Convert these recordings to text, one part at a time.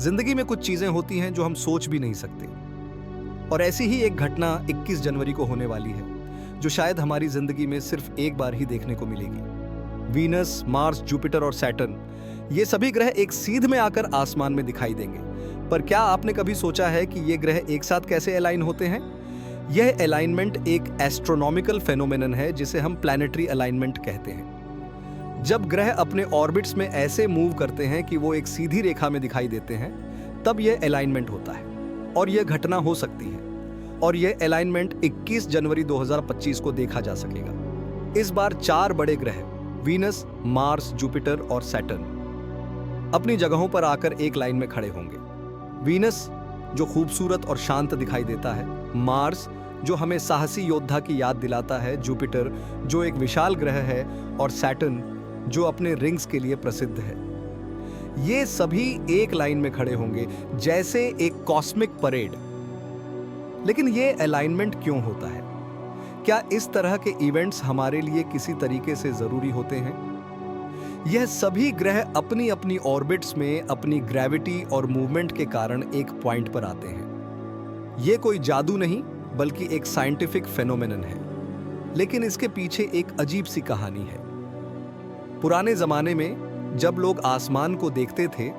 जिंदगी में कुछ चीजें होती हैं जो हम सोच भी नहीं सकते। और ऐसी ही एक घटना 21 जनवरी को होने वाली है, जो शायद हमारी जिंदगी में सिर्फ एक बार ही देखने को मिलेगी। वीनस, मार्स, जुपिटर और सैटर्न, ये सभी ग्रह एक सीध में आकर आसमान में दिखाई देंगे। पर क्या आपने कभी सोचा है कि ये ग्रह एक साथ कैसे अलाइन होते हैं? यह अलाइनमेंट एक एस्ट्रोनॉमिकल फेनोमेनन है जिसे हम प्लैनेटरी अलाइनमेंट कहते हैं। जब ग्रह अपने ऑर्बिट्स में ऐसे मूव करते हैं कि वो एक सीधी रेखा में दिखाई देते हैं, तब यह अलाइनमेंट होता है। और यह घटना हो सकती है। और यह अलाइनमेंट 21 जनवरी 2025 को देखा जा सकेगा। इस बार 4 बड़े ग्रह वीनस, मार्स, जुपिटर और सैटर्न अपनी जगहों पर आकर एक लाइन में खड़े होंगे। वीनस, जो खूबसूरत और शांत दिखाई देता है, मार्स, जो हमें साहसी योद्धा की याद दिलाता है, जुपिटर, जो एक विशाल ग्रह है, और सैटर्न, जो अपने रिंग्स के लिए प्रसिद्ध है। ये सभी एक लाइन में खड़े होंगे, जैसे एक कॉस्मिक परेड। लेकिन ये अलाइनमेंट क्यों होता है? क्या इस तरह के इवेंट्स हमारे लिए किसी तरीके से जरूरी होते हैं? यह सभी ग्रह अपनी अपनी ऑर्बिट्स में अपनी ग्रेविटी और मूवमेंट के कारण एक पॉइंट पर आते हैं। यह कोई जादू नहीं, बल्कि एक साइंटिफिक फेनोमेनन है। लेकिन इसके पीछे एक अजीब सी कहानी है। पुराने जमाने में जब लोग आसमान को देखते थे,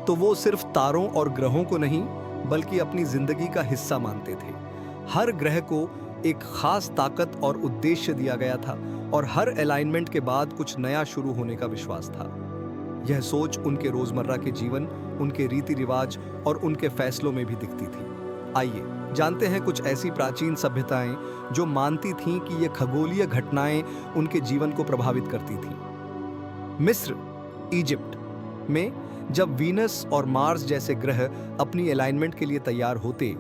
तो वो सिर्फ तारों और ग्रहों को नहीं, बल्कि अपनी जिंदगी का हिस्सा मानते थे। हर ग्रह को एक खास ताकत और उद्देश्य दिया गया था, और हर अलाइनमेंट के बाद कुछ नया शुरू होने का विश्वास था। यह सोच उनके रोजमर्रा के जीवन, उनके रीति रिवाज और उनके फैसलों में भी दिखती थी। आइए जानते हैं कुछ ऐसी प्राचीन सभ्यताएं जो मानती थीं कि ये खगोलीय घटनाएं उनके जीवन को प्रभावित करती थीं। मिस्र, इजिप्ट में जब वीनस और मार्स जैसे ग्रह अपनी अलाइनमेंट के लिए तैयार होते,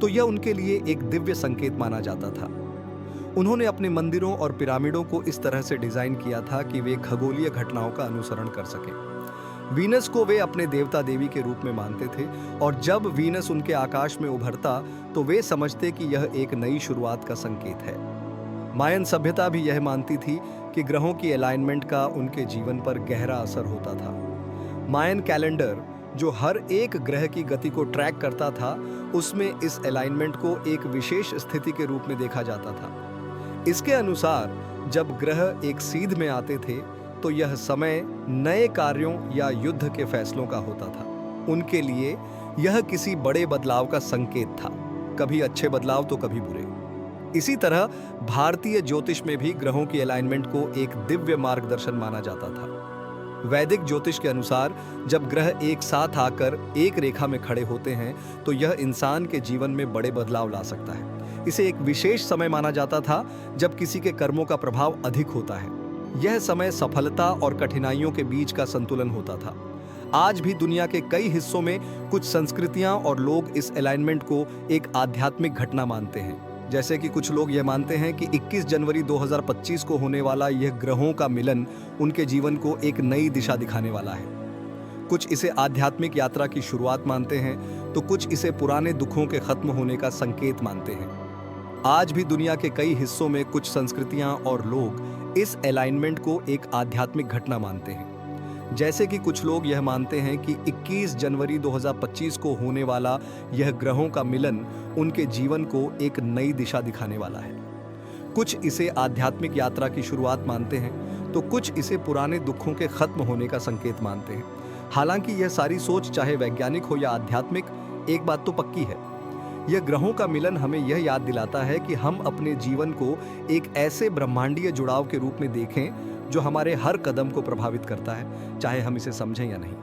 तो यह उनके लिए एक दिव्य संकेत माना जाता था। उन्होंने अपने मंदिरों और पिरामिडों को इस तरह से डिजाइन किया था कि वे खगोलीय घटनाओं का अनुसरण कर सकें। वीनस को वे अपने देवता देवी के रूप में मानते थे, और जब वीनस उनके आकाश में उभरता, तो वे समझते कि यह एक नई शुरुआत का संकेत है। मायन सभ्यता भी यह मानती थी कि ग्रहों की अलाइनमेंट का उनके जीवन पर गहरा असर होता था। मायन कैलेंडर, जो हर एक ग्रह की गति को ट्रैक करता था, उसमें इस अलाइनमेंट को एक विशेष स्थिति के रूप में देखा जाता था। इसके अनुसार जब ग्रह एक सीध में आते थे, तो यह समय नए कार्यों या युद्ध के फैसलों का होता था। उनके लिए यह किसी बड़े बदलाव का संकेत था, कभी अच्छे बदलाव तो कभी बुरे। इसी तरह भारतीय ज्योतिष में भी ग्रहों की अलाइनमेंट को एक दिव्य मार्गदर्शन माना जाता था। वैदिक ज्योतिष के अनुसार जब ग्रह एक साथ आकर एक रेखा में खड़े होते हैं, तो यह इंसान के जीवन में बड़े बदलाव ला सकता है। इसे एक विशेष समय माना जाता था जब किसी के कर्मों का प्रभाव अधिक होता है। यह समय सफलता और कठिनाइयों के बीच का संतुलन होता था। आज भी दुनिया के कई हिस्सों में कुछ संस्कृतियां और लोग इस अलाइनमेंट को एक आध्यात्मिक घटना मानते हैं। जैसे कि कुछ लोग यह मानते हैं कि 21 जनवरी 2025 को होने वाला यह ग्रहों का मिलन उनके जीवन को एक नई दिशा दिखाने वाला है। कुछ इसे आध्यात्मिक यात्रा की शुरुआत मानते हैं, तो कुछ इसे पुराने दुखों के खत्म होने का संकेत मानते हैं। आज भी दुनिया के कई हिस्सों में कुछ संस्कृतियां और लोग इस अलाइनमेंट को एक आध्यात्मिक घटना मानते हैं। जैसे कि कुछ लोग यह मानते हैं कि 21 जनवरी 2025 को होने वाला यह ग्रहों का मिलन उनके जीवन को एक नई दिशा दिखाने वाला है। कुछ इसे आध्यात्मिक यात्रा की शुरुआत मानते हैं, तो कुछ इसे पुराने दुखों के खत्म होने का संकेत मानते हैं। हालांकि यह सारी सोच, चाहे वैज्ञानिक हो या आध्यात्मिक, एक बात तो पक्की है। यह ग्रहों का मिलन हमें यह याद दिलाता है कि हम अपने जीवन को एक ऐसे ब्रह्मांडीय जुड़ाव के रूप में देखें जो हमारे हर कदम को प्रभावित करता है, चाहे हम इसे समझें या नहीं।